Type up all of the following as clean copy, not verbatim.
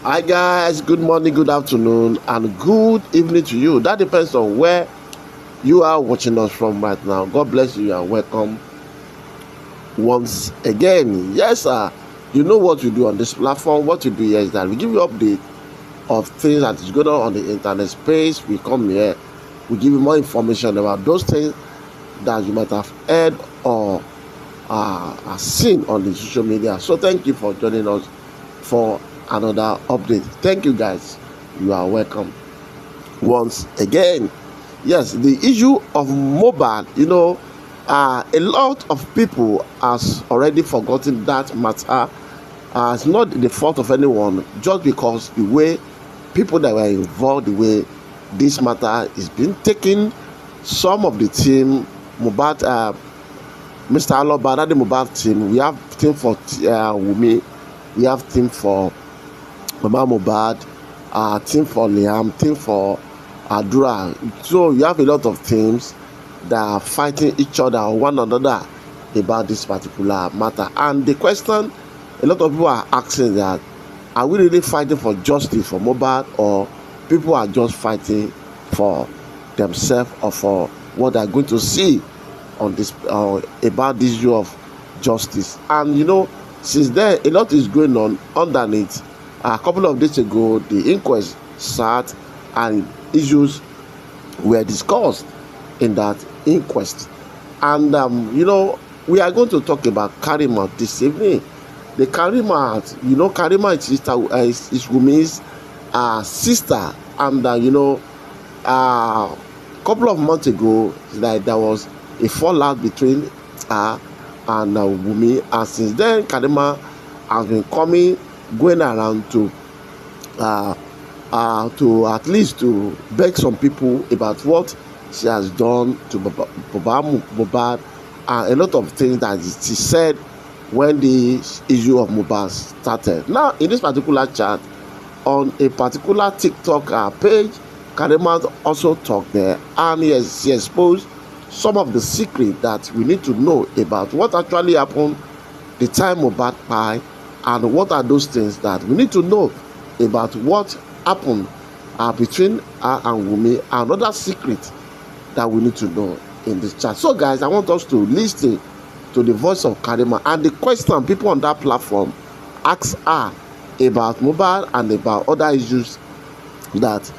Hi guys, good morning, good afternoon, and good evening to you. That depends on where you are watching us from right now. God bless you and welcome once again. Yes, sir. You know what we do on this platform. What we do here is that we give you update of things that is going on the internet space. We come here, we give you more information about those things that you might have heard or seen on the social media. So thank you for joining us for another update. Thank you guys. You are welcome once again. Yes, the issue of Mohbad, a lot of people has already forgotten that matter. It's not the fault of anyone, just because the way people that were involved, the way this matter is being taken. Some of the team, Mohbad, Mr. Aloba, that the Mohbad team, we have team for Wunmi, we have team for Mama Mohbad, team for Liam, team for Adura. So you have a lot of teams that are fighting each other or one another about this particular matter. And the question a lot of people are asking that, are we really fighting for justice for Mohbad, or people are just fighting for themselves or for what they're going to see on this about this issue of justice? And since then a lot is going on underneath. A couple of days ago the inquest sat and issues were discussed in that inquest, and we are going to talk about Karimot this evening. The Karimot, Karimot is Wunmi's sister, and a couple of months ago, like, there was a fallout between her and Wunmi, and since then Karimot has been going around to at least to beg some people about what she has done to Mohbad, and a lot of things that she said when the issue of Mohbad started. Now, in this particular chat on a particular TikTok page, Karimot also talked there, and yes, she exposed some of the secret that we need to know about what actually happened the time Mohbad Kpai, and what are those things that we need to know about what happened between her and Wunmi, and other secrets that we need to know in this chat. So guys, I want us to listen to the voice of Karimot and the question people on that platform ask her about Mohbad and about other issues that.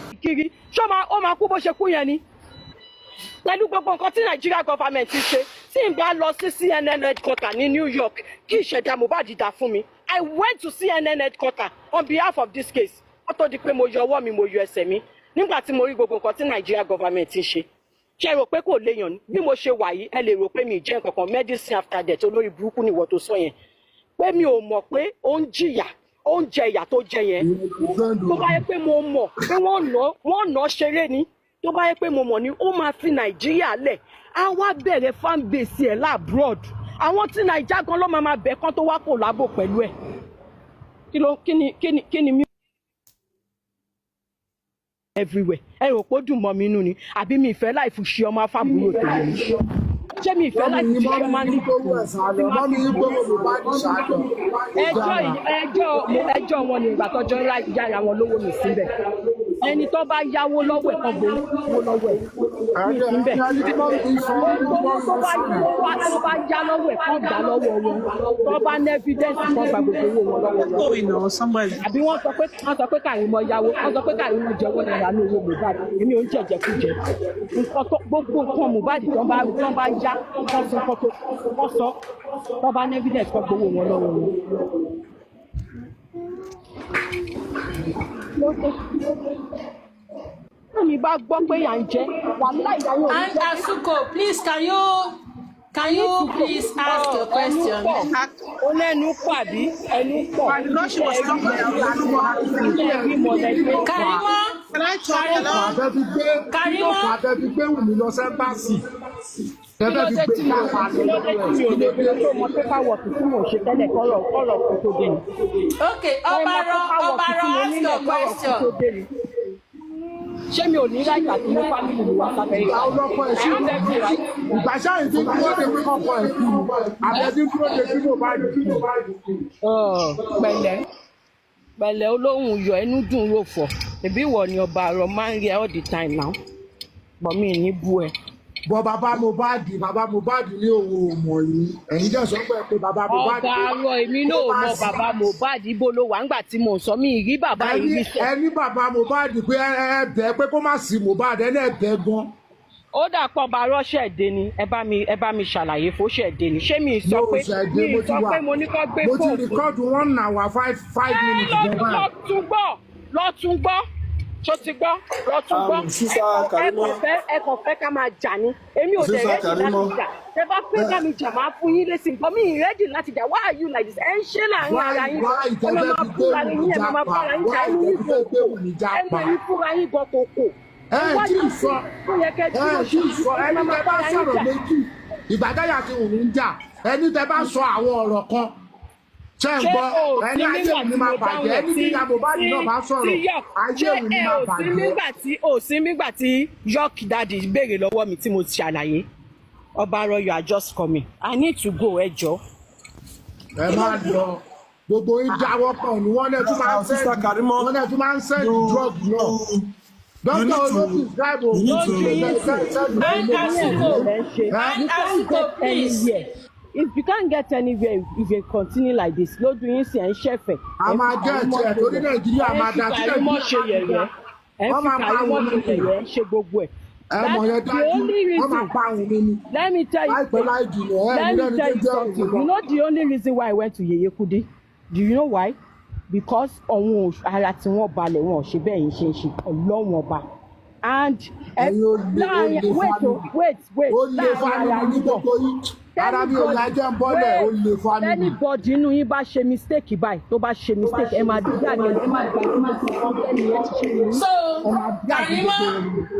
Pẹ̀lú gbogbo nǹkan tí Nigeria government ti ṣe, tí n bá lọ sí CNN headquarter ní New York kí ìṣẹ̀dá Mohbad dà fún mi. I went to CNN headquarter on behalf of this case. Ó tó di pé mo yọ ọwọ́ mi, mo yọ ẹsẹ̀ mi nígbà tí mo rí gbogbo nǹkan tí Nigeria government ti ṣe. Ṣé rò pé kò léèyàn ni? Bí mo ṣe wà yìí, ẹ lè rò pé mi jẹ́ nǹkan kan, medicine after death, olórí burúkú ni ìwọ tó sọ yẹn. Pé mi ò mọ̀ pé ó ń jìyà, ó ń jẹ ìyà tó jẹ yẹn. Tó bá yẹ pé mo mọ̀ pé wọ́n ná ṣeré ni, tó bá yẹ pé mo mọ̀ ni, ó máa fi Nàìjíríà lẹ̀, á wá bẹ̀rẹ̀ fan base ẹ̀ láàbroad. Àwọn tí Nàìjíríà gan ló máa bẹ̀ kán tó wá collabo pẹ̀lú ẹ̀. Kí ni mi everywhere. Ẹ rò pé ó dùn mọ́ mi inú ni, àbí mi ìfẹ́ láì fún ṣe ọmọ afábúrò tèmi ni. Ṣé mi ìfẹ́ láì fún ṣe ọmọ ní ẹjọ́ wọn ni ìgbà tọ́jọ́ yára wọn lówó mi síbẹ̀. Ẹni tó bá yáwó lọ́wọ́ ẹ̀ kan gbowó lọ́wọ́ ẹ̀ níbẹ̀. Tó bá yá lọ́wọ́ ẹ̀ kan gbà lọ́wọ́ wọn. Tó bá ní evidence kan gba gbogbo owó wọn lọ́wọ́ wọn. Àbí wọ́n sọ pé Karimot yáwó, wọ́n sọ pé Karimot jẹ́wọ́ náírà ní owó Mohbad. Èmi ò ń jẹ̀jẹ̀kújẹ. Gbogbo nǹkan Mohbad tó bá yá, wọ́n sọ tó bá ní evidence kan gbowó wọn lọ́wọ́ wọn. Mi bá gbọ́ pé yà ń jẹ́ wàhálà ìyàwó. And Asuko, please can you please ask your question? Ẹnu pọ̀ àbí ẹnu pọ̀. Okay, Obaro, ask your question. Ṣé mi ò ní láì tàbí ní fámìlì mi wá sábẹ́ ìgbà ọlọ́pọ̀ ẹ̀ṣin ìgbàṣà ìdí dúró de pé kọ́kọ́ ẹ̀ kú àbẹ̀dí dúró de kí ló bá dùn. pẹ̀lẹ́ Pẹ̀lẹ́ olóhùn yọ ẹnu dùn rò fọ̀. Ẹbí wọ̀ ni ọba àrọ̀ máa ń rí all the time now. But mi ní bú ẹ. Bọ́ bàbá Mohbad ní òun ò mọ̀ yìí. Ẹ̀yin jẹ́ sọ pé bàbá Mohbad. Ọba àrọ̀ èmi náà ò mọ bàbá Mohbad ibo ló wà ńgbà tí mo sọ mi rí bàbá yìí rí sọ. Ẹni bàbá Mohbad pé ẹ bẹ̀ pé kó má sí Mohbad ẹni ẹ bẹ̀ gan. Ó dà pọ̀ bá rọ́ṣẹ̀ dé ni ẹ bá mi ṣàlàyé fóṣẹ̀ dé ni ṣé mi sọ pé mo ní kó gbé fóònù. Mo ti rìkọ́dù 1 hour 5 minutes. Lọ tún gbọ́ ṣó ti gbọ́ lọ tún gbọ́ ẹ kàn fẹ́ ká máa jà ni èmi ò dẹ̀ rẹ́dì láti jà tẹ bá fẹ́ ká mi jà máa fún yín lésì nǹkan mi ì rẹ́dì láti jà why are you like this ẹ ń ṣe láàrin ara yín ẹ máa fúnra yín ẹ máa fúnra yín jà ẹnu yín kò ẹ máa yín fúnra yín gan kò kò. Tí ì sọ ẹni tẹ bá sọ̀rọ̀ méjì ìgbàdáyà tí òun ń jà ẹni tẹ bá sọ àwọn ọ̀rọ̀ kan ṣé ń gbọ́ ẹni ayé òní máa bàjẹ́ ẹni tí ìyá Mohbad náà bá sọ̀rọ̀ ayé òní máa bàjẹ́. Òsín nígbà tí York Daddy béèrè lọ́wọ́ mi tí mo ti ṣàlàyé ọba arọ you are just coming I need to go ẹ jọ. Ẹ máa lọ gbogbo ìjáwọ́ pọ̀ ni wọ́n lè tún máa ń send drug náà. You need to if you can't get anywhere if you continue like this ló dùn yín sí ẹ̀ ń ṣẹ̀fẹ̀. A máa jẹ́ ẹ̀jẹ̀ torí Nàìjíríà máa dá sílẹ̀ ní àgbà wọ́n máa pa àwọn ọmọ yẹn ṣe gbogbo ẹ̀. That's the only reason. Let me tell you something. You know the only reason why I went to Yeye Kudi? Do you know why? Because ọ̀hún ara tí wọ́n balẹ̀ wọn ṣe bẹ́ẹ̀ yín ṣe ń ṣe ọlọ́wọ́n ọba and wait anybody inú yín bá ṣe mistake báyìí tó bá ṣe mistake ẹ máa dígbà ní ẹ máa gbà ẹ máa ti sọ ẹ ní ẹ ti ṣe ní. So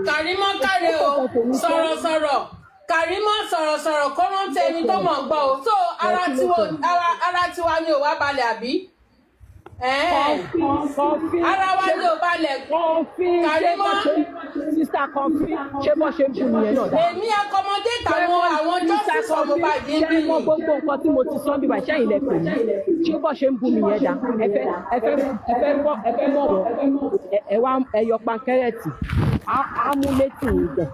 Karimot káre o sọ̀rọ̀ Karimot sọ̀rọ̀ kó rántí ẹni tó mọ̀ gbọ́ o so ara tiwa ni ò wá balẹ̀ àbí. Ara wa ni ò balẹ̀ Karimot sísá kọfí ṣé bọ́ ṣe ń bù nìyẹn náà. Èmi accommodate àwọn justice ọmọ bàjẹ́ bí. Ṣé mo gbogbo nǹkan tí mo ti sọ bí bàṣẹ́ yìí lẹ pè mí ṣé bọ́ ṣe ń bù nìyẹn dá ẹ fẹ́ mọ̀rọ̀ ẹ wá ẹyọ pankẹ́rẹ́tì amúlétì ìgbẹ́.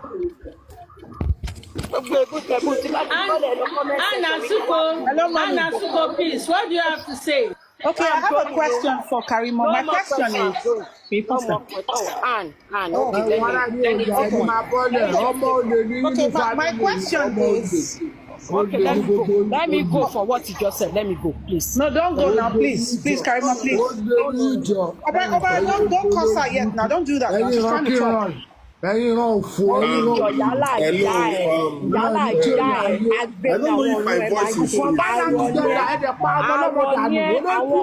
Anna Suko, please, what do you have to say? Okay, I have a question for Karimot. My question is, okay, but my question is, okay, let me go for what you just said. Let me go, please. No, don't go now, please, Karimot, please. Don't cause her yet now. Don't do that. Now. She's trying to talk. Ẹ̀yin náà fò yálà ìjà ẹ̀ agbẹ́nà àwọn ọ̀run ẹ̀ máa ń ṣe àwọn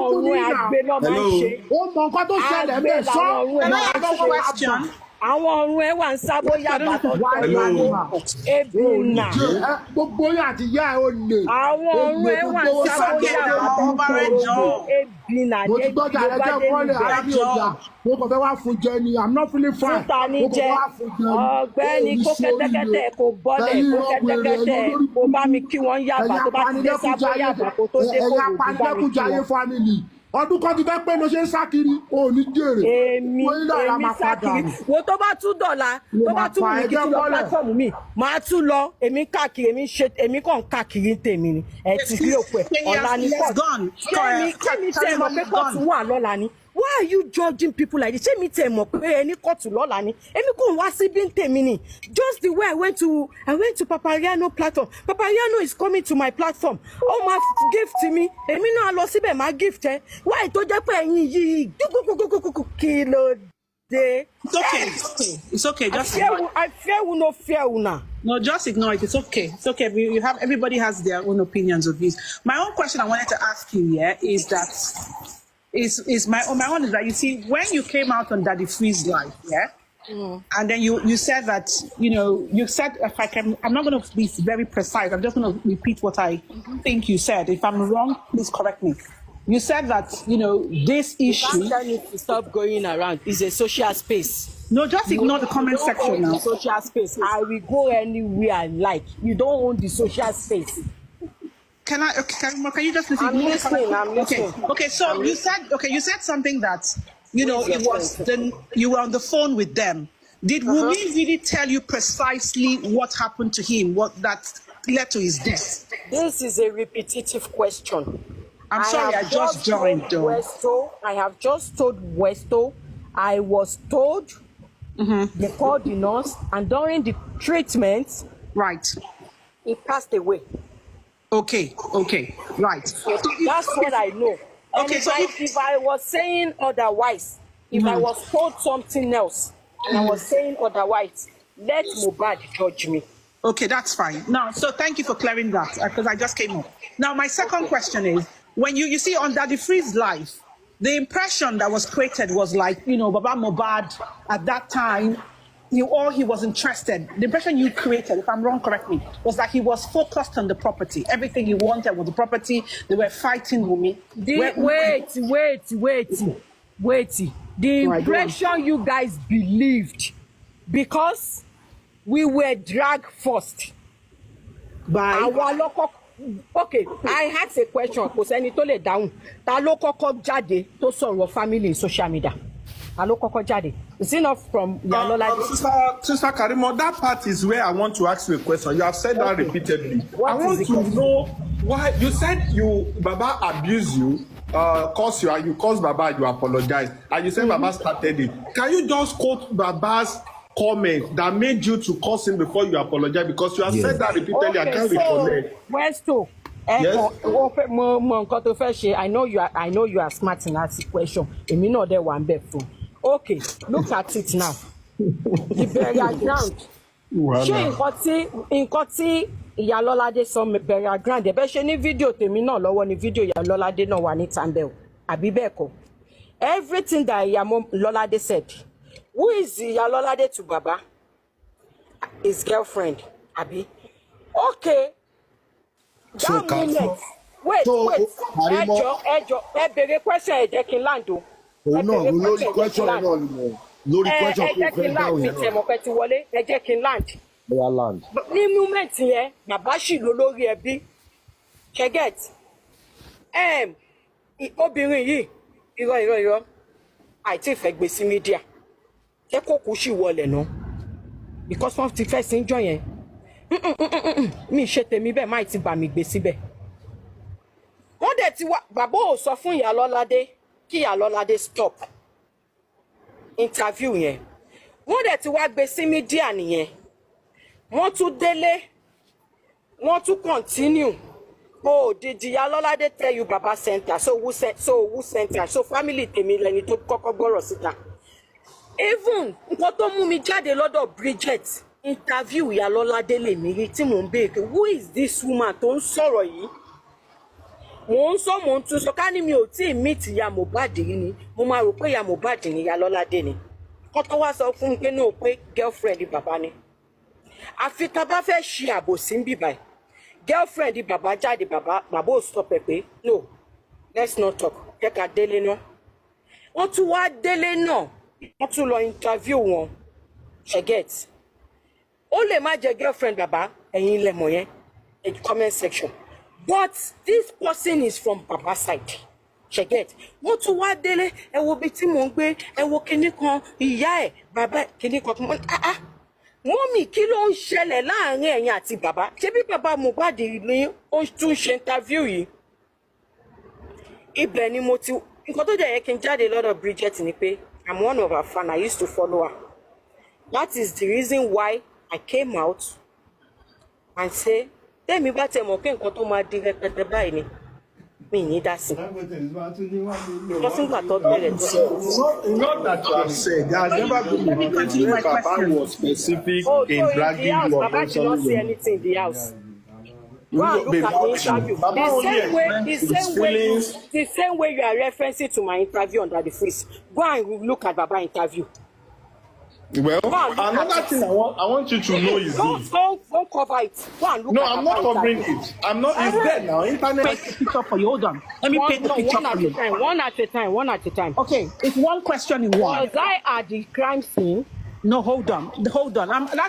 ọ̀run ẹ̀ agbẹ́nà máa ń ṣe ó mọ nǹkan tó ṣẹlẹ̀ bẹ́ẹ̀ sọ àwọn ọ̀run ẹ̀ wà ń sábó yàgbà tó ebùnà gbogbo yà àti yá ẹ̀ ó lè àwọn ọ̀run ẹ̀ wà ń sábó yàgbà tó ebùnà mo ti gbọ́dọ̀ ẹ̀jẹ̀ fọ́lẹ̀ àbí ọjà mo kàn fẹ́ wá fún jẹ ni I'm not feeling fine. Fúta ní jẹ ọ̀gbẹ́ni kó kẹ́tẹ́kẹ́tẹ́ kó bọ́lẹ̀ kó kẹ́tẹ́kẹ́tẹ́ kó bá mi kí wọ́n yàgbà tó bá ti dé sábó yàgbà kó tó dé kó wò ó bá mi kí wọ́n. Ọdún kan ti fẹ́ pé ló ṣe ń sá kiri o ní jèrè. Èmi sá kiri wo tó bá tún dọ̀la tó bá tún mi kí tún lọ platform mi màá tún lọ èmi káàkiri èmi kàn káàkiri tèmi ni ẹ ti fi òpè ọ̀la ní kóòtù kẹ́mi tẹ́ mọ̀ pé kóòtù wà lọ́la ni. Why are you judging people like this? Ṣé mi tẹ̀ mọ̀ pé ẹni kóòtù lọ́la ni? Èmi kò wá síbí ń tèmi ni. Just the way I went to Papariano platform. Papariano is coming to my platform. Ó máa gift mi. Èmi náà lọ síbẹ̀ máa gift ẹ. Why tó jẹ́ pé ẹ̀yin yìí kí ló dé? It's okay. Just I fear you no fear una. No, just ignore it. It's okay. You have everybody has their own opinions of this. My own question I wanted to ask you here is that. My own is that you see when you came out on Daddy Free's life, and then you said that you said if I'm not going to be very precise. I'm just going to repeat what I think you said. If I'm wrong, please correct me. You said that this issue. You need to stop going around. It's a social space. No, just ignore the comment section now. Social space. I will go anywhere I like. You don't own the social space. Can I? Okay, can you just listen? I'm listening. I'm listening. Okay. So you said something that it was you were on the phone with them. Did Wunmi really tell you precisely what happened to him? What that led to his death? This is a repetitive question. I'm sorry, I just joined. I have just told Westo. I was told they called the nurse, and during the treatment, right, he passed away. Okay, right. So that's what I know. And Okay, if I was saying otherwise, if I was told something else, and I was saying otherwise, let Mohbad judge me. Okay, that's fine. Now, so thank you for clearing that, because I just came up. Now, my second question is, when you see on Daddy Free's life, the impression that was created was like, Baba Mohbad at that time, he was interested. The impression you created, if I'm wrong, correct me, was that he was focused on the property. Everything he wanted was the property. They were fighting Wunmi. Wait. The impression you guys believed, because we were dragged first by our local. Okay, I asked a question. Kò sẹ́ni tó lè dáhùn. Ta ló kọ́kọ́ jáde tó sọ̀rọ̀ family in social media? Ta ló kọ́kọ́ jáde? Is it not from Yalola? Sister Karimot, that part is where I want to ask you a question. You have said that repeatedly. I want to know why you said Baba abused you, caused Baba, you apologized, and you said Baba started it. Can you just quote Baba's comment that made you to curse him before you apologize? Because you have said that repeatedly. I can't recollect. Westo, I know you are smart in asking question. Èmi náà dẹ̀ wà ńbẹ̀ fún. Okay, look at it now. The burial ground. Ṣé nǹkan tí Ìyálọ́ládé sọ burial ground ẹ̀ bẹ́ẹ̀ ṣe ní fídíò tèmi náà lọ́wọ́ ní fídíò Ìyálọ́ládé náà wà ní Tambel. Àbí bẹ́ẹ̀ kọ́. Everything that Ìyálọ́ládé said. Who is Ìyálọ́ládé to Baba? His girlfriend, Abi. Okay. That minute. Wait. Ẹjọ́, ẹ bèrè question ẹ jẹ́ kí n land o. Lórí question náà ni mo. Lórí question tó fẹ́ dáhùn yẹn. Ẹ jẹ́ kí n land, mi tẹ̀ mọ̀ pé ti wọlé, ẹ jẹ́ kí n land. Bóyá land. Ní moment yẹn, bàbá ṣì lọ lórí ẹbí. Ṣẹ́gẹ̀t. Obìnrin yìí, irọ́. Àìtí ìfẹ́ gbé sí mídíà. Jẹ́ kó kú sí wọlé náà. Because wọ́n ti fẹ́ sí ń jọ yẹn. Mi ṣe tèmi bẹ́ẹ̀ máì ti bà mí gbé síbẹ̀. Wọ́n dẹ̀ ti wá bàbá ò sọ fún Ìyálọ́ládé kí Ìyálọ́ládé stop interview yẹn. Wọ́n dẹ̀ ti wá gbé sí mídíà nìyẹn. Wọ́n tún délé. Wọ́n tún continue. Oh, did Ìyálọ́ládé tell you Baba sent her? So who sent her? So family tèmi lẹni tó kọ́kọ́ gbọ́rọ̀ síta. Even nǹkan tó mú mi jáde lọ́dọ̀ Bridget interview Ìyálọ́ládé lèmi rí tí mò ń béèrè who is this woman tó ń sọ̀rọ̀ yìí? Mò ń tún sọ ká ní mi ò tí ì meet ìyá Mohbad rí ni mo máa rò pé ìyá Mohbad ni Ìyálọ́ládé ni. Kọ́ tó wá sọ fún mi pé náà pé girlfriend bàbá ni. Àfi tá bá fẹ́ ṣe àbòsí ń bì báyìí. Girlfriend bàbá jáde bàbá ò stop ẹ pé no let's not talk jẹ́ ká délé náà. Wọ́n tún wá délé náà. Wọ́n tún lọ interview wọn. Ṣẹ́gẹ̀t. Ó lè má jẹ́ girlfriend bàbá ẹ̀yin lẹ mọ̀ yẹn in the comment section. But this person is from Baba side. Ṣẹ́gẹ̀t. Wọ́n tún wá délé ẹ wo bí tí mò ń gbé ẹ wo kinní kan ìyá ẹ̀ bàbá kinní kan mọ́mì kí ló ń ṣẹlẹ̀ láàrin ẹ̀yin àti bàbá? Ṣé bí bàbá Mohbad ni ó tún ṣe interview yìí? Ibẹ̀ ni mo ti nǹkan tó jẹ́ yẹ kí n jáde lọ́dọ̀ Bridget ni pé I'm one of her fans. I used to follow her. That is the reason why I came out and say, tẹ́mi bá tẹ̀ mọ̀ pé nǹkan tó máa di rẹpẹtẹ báyìí ni mi ní dá sí. Lọ́sìngbà tó bẹ̀rẹ̀ tó. Not that you have said. There has never been a moment where Baba was specific in dragging you or Baba did not say anything in the house. Go and look at the interview. The same way you are referencing to my interview under the freeze. Go and look at Baba interview. Well, another thing I want you to know is this. Don't cover it. Go and look no, at I'm not covering it. I'm not. It's there now. Internet. Paint the picture for you. Hold on. Let me paint the picture for you. One at a time. Okay. It's one question in one. Was I at the crime scene? No, hold on. That's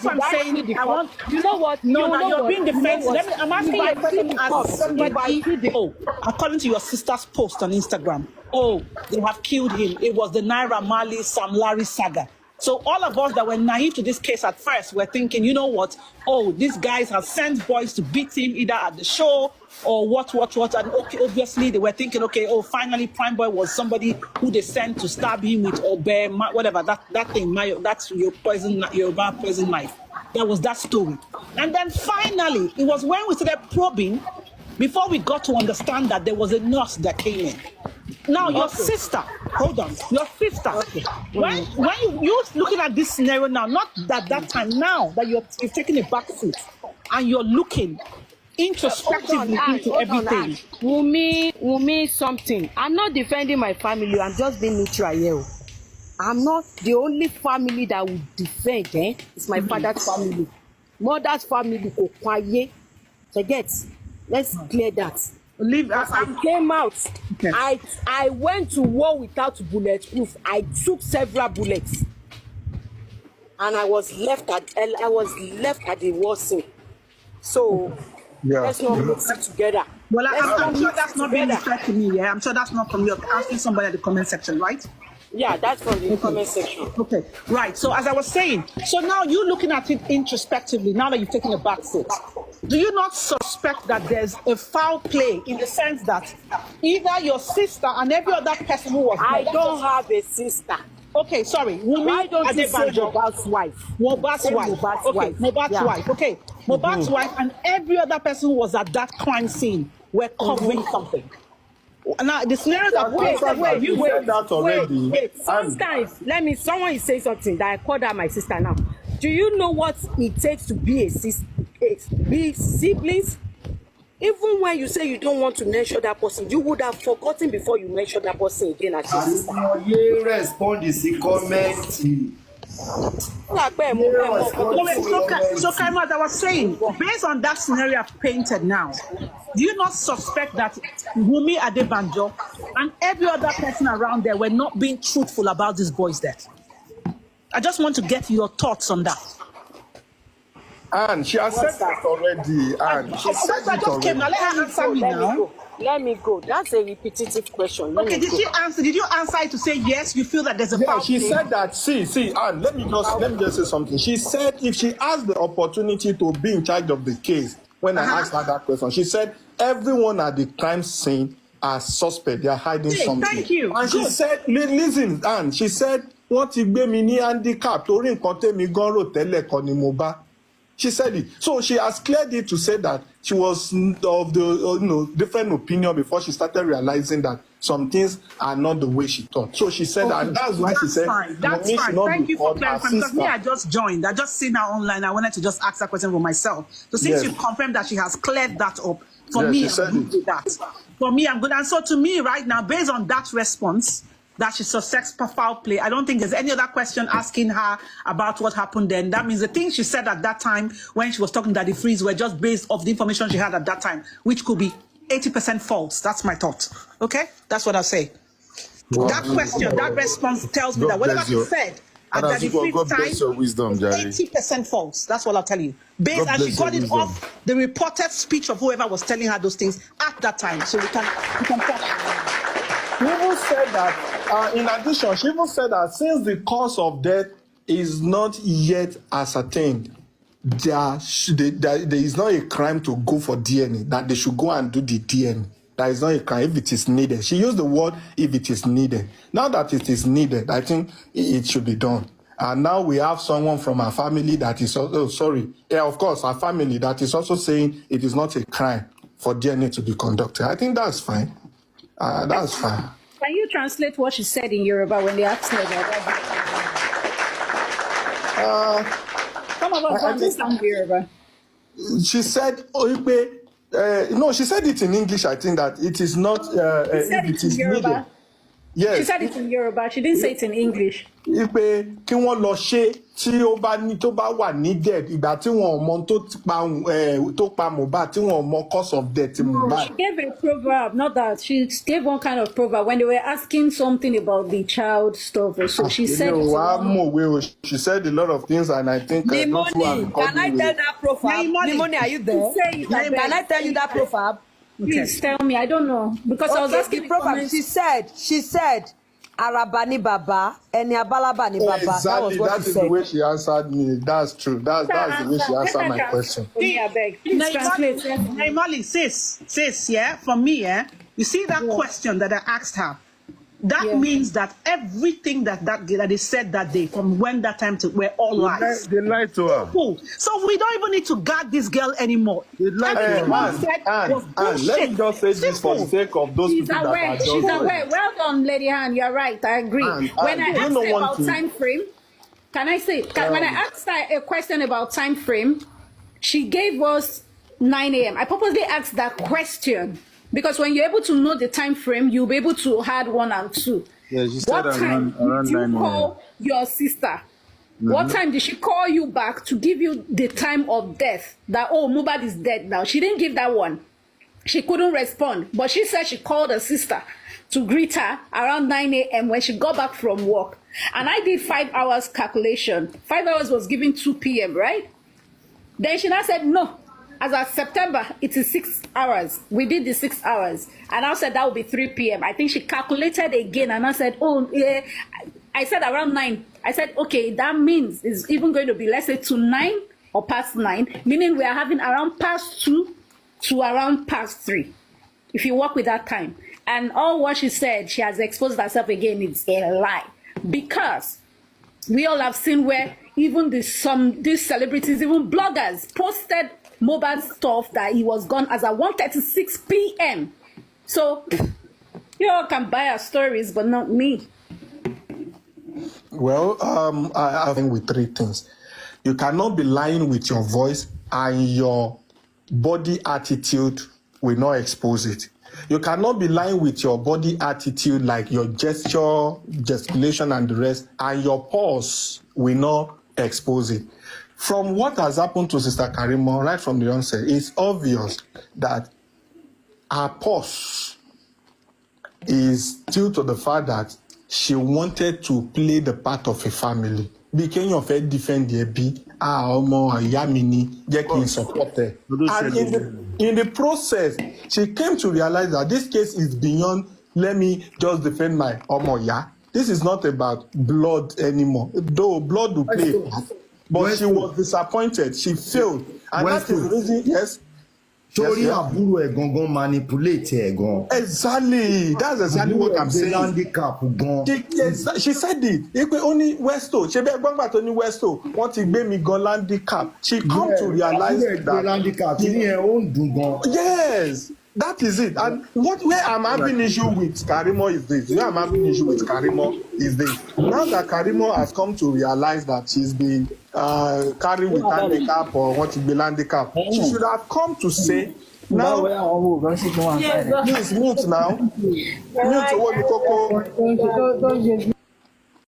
what I'm saying. I want. You know what? No, you're being defensive. You know I'm asking you a question as somebody. If Oh, according to your sister's post on Instagram, oh, they have killed him. It was the Naira Marley Sam Larry saga. So all of us that were naive to this case at first were thinking, you know what? Oh, these guys have sent boys to beat him either at the show or what. And okay, obviously they were thinking, okay, oh, finally Prime Boy was somebody who they sent to stab him with Obe, whatever, that thing, that's your bad poison knife. That was that story. And then finally, it was when we started probing, before we got to understand that there was a nurse that came in. Now, your sister, hold on, your sister, when you're looking at this scenario now, not that time, now that you're taking a back seat and you're looking introspectively into everything. Wunmi something. I'm not defending my family, I'm just being neutral here. I'm not the only family that would defend, It's my father's family. Mother's family, Okwaye. Forget. Let's clear that. I came out. Okay. I went to war without bulletproof. I took several bullets, and I was left at the war scene. So let's not mix it together. Well, I'm sure that's not being referred to me. Yeah, I'm sure that's not from you asking somebody at the comment section, right? Yeah, that's from the comment section. Okay, right. So as I was saying, so now you're looking at it introspectively, now that you've taken a back seat. Do you not suspect that there's a foul play in the sense that either your sister and every other person who was I don't have a sister. Okay, sorry. Why don't you say Mohbad's wife? Mohbad's wife. Okay, Mohbad's wife and every other person who was at that crime scene were covering something. Now the scenario that wait. That already. Wait. Sometimes someone is saying something that I called her my sister now. Do you know what it takes to be a sister? Be siblings? Even when you say you don't want to mention that person, you would have forgotten before you mention that person again as your sister. Respond to the comment. So Karimot, I was saying, based on that scenario I've painted now, do you not suspect that Wunmi Adebanjo and every other person around there were not being truthful about this boy's death? I just want to get your thoughts on that. And she has said that already. And she said it already. Let her answer me now. Let me go. That's a repetitive question. Okay, did you answer it to say yes, you feel that there's a foul she play? said that, see, and let me just say something. She said if she has the opportunity to be in charge of the case, when I asked her that question, she said everyone at the crime scene are suspect, they are hiding something. Thank you. And she said, listen, and she said, what if me handicap, Torin Kote mi gonro tele konimoba. She said it. So she has cleared it to say that she was of the different opinion before she started realizing that some things are not the way she thought. So she said that, and that's why she said, that's fine. Thank you for clarifying. Because me, I just joined. I just seen her online. I wanted to just ask that question for myself. So since you confirmed that she has cleared that up, for me, I'm good with that. For me, I'm good. And so to me right now, based on that response, that she suspects foul play, I don't think there's any other question asking her about what happened then. That means the things she said at that time when she was talking to Daddy Freeze were just based off the information she had at that time, which could be 80% false. That's my thought. Okay? That's what I'll say. Wow. That question, that response tells me that whatever she said at Daddy Freeze time is 80% false. That's what I'll tell you. Based and she got it off the reported speech of whoever was telling her those things at that time. So we can talk. She even said that, in addition, she even said that since the cause of death is not yet ascertained, there is not a crime to go for DNA, that they should go and do the DNA. That is not a crime if it is needed. She used the word if it is needed. Now that it is needed, I think it should be done. And now we have someone from our family that is of course, our family that is also saying it is not a crime for DNA to be conducted. I think that's fine. That's fine. Can you translate what she said in Yoruba when they asked her about that? Some of us understand Yoruba. She said, no, she said it in English. I think that it is not if it is needed. Yes. She said it in Yoruba. She didn't say it in English. Ipe kí wọ́n lọ ṣe tí ó bá ní tó bá wà needed ìgbà tí wọ́n mọ tó pa Mohbad tí wọ́n mọ cause of death Mohbad. She gave a proverb, not that. She gave one kind of proverb when they were asking something about the child stuff. So she said. She said a lot of things, and I think. Nimoni, can I tell that proverb? Nimoni, are you there? Can I tell you that proverb? Please tell me. I don't know because I was asking the proverb. She said. Arabani Baba, Eni Abalabani Baba. Exactly, that is the way she answered me. That's true. That's the way she answered my question. Please translate. Naimali, sis, yeah, for me, yeah, you see that question that I asked her, that means that everything that they said that day, from when that time to were all lies. They lied to her. Cool. So we don't even need to guard this girl anymore. Let me just say this for the sake of those people that are just. She's aware. Well done, Lady Han. You're right. I agree. When I asked her about time frame, can I say? When I asked her a question about time frame, she gave us 9 a.m. I purposely asked that question. Because when you're able to know the time frame, you'll be able to add 1 and 2. Yeah, she said what time did you call your sister? What time did she call you back to give you the time of death? That, oh, Mohbad is dead now. She didn't give that one. She couldn't respond. But she said she called her sister to greet her around 9 a.m. when she got back from work. And I did 5 hours calculation. 5 hours was given 2 p.m., right? Then she now said, no. As of September, it is 6 hours. We did the 6 hours. And I said that would be 3 p.m. I think she calculated again. And I said, oh, yeah. I said around 9. I said, okay, that means it's even going to be, let's say, to 9 or past 9. Meaning we are having around past 2 to around past 3. If you work with that time. And all what she said, she has exposed herself again. It's a lie. Because we all have seen where even these celebrities, even bloggers, posted Mohbad stuff that he was gone as at 1:36 p.m. So you all can buy our stories, but not me. Well, I think with 3 things. You cannot be lying with your voice, and your body attitude will not expose it. You cannot be lying with your body attitude, like your gesticulation and the rest, and your pause will not expose it. From what has happened to Sister Karimot right from the onset, it's obvious that her pause is due to the fact that she wanted to play the part of a family. Became of a defend the B, Yamini, Jekin supporter. And in the process, she came to realize that this case is beyond, let me just defend my Omoya. This is not about blood anymore. Though blood will play a part. But she was disappointed. She failed. And that is the reason, yes. Sorry, àbúrò ẹ̀ gangan manipulate ẹ̀ gan. Exactly. That's exactly what I'm saying. Handicap gan. She said it. Ipe only Westo. She be gbangba to ni Westo. Wọ́n ti gbé mi gan handicap. She come to realize that. Handicap ni ẹ̀ ó ń dùn gan. Yes. That is it. And where I'm having issue with Karimot is this. Where I'm having issue with Karimot is this. Now that Karimot has come to realize that she's been carried with handicap or what to be handicap, she should have come to say, now, please mute now. Mute what the cocoa.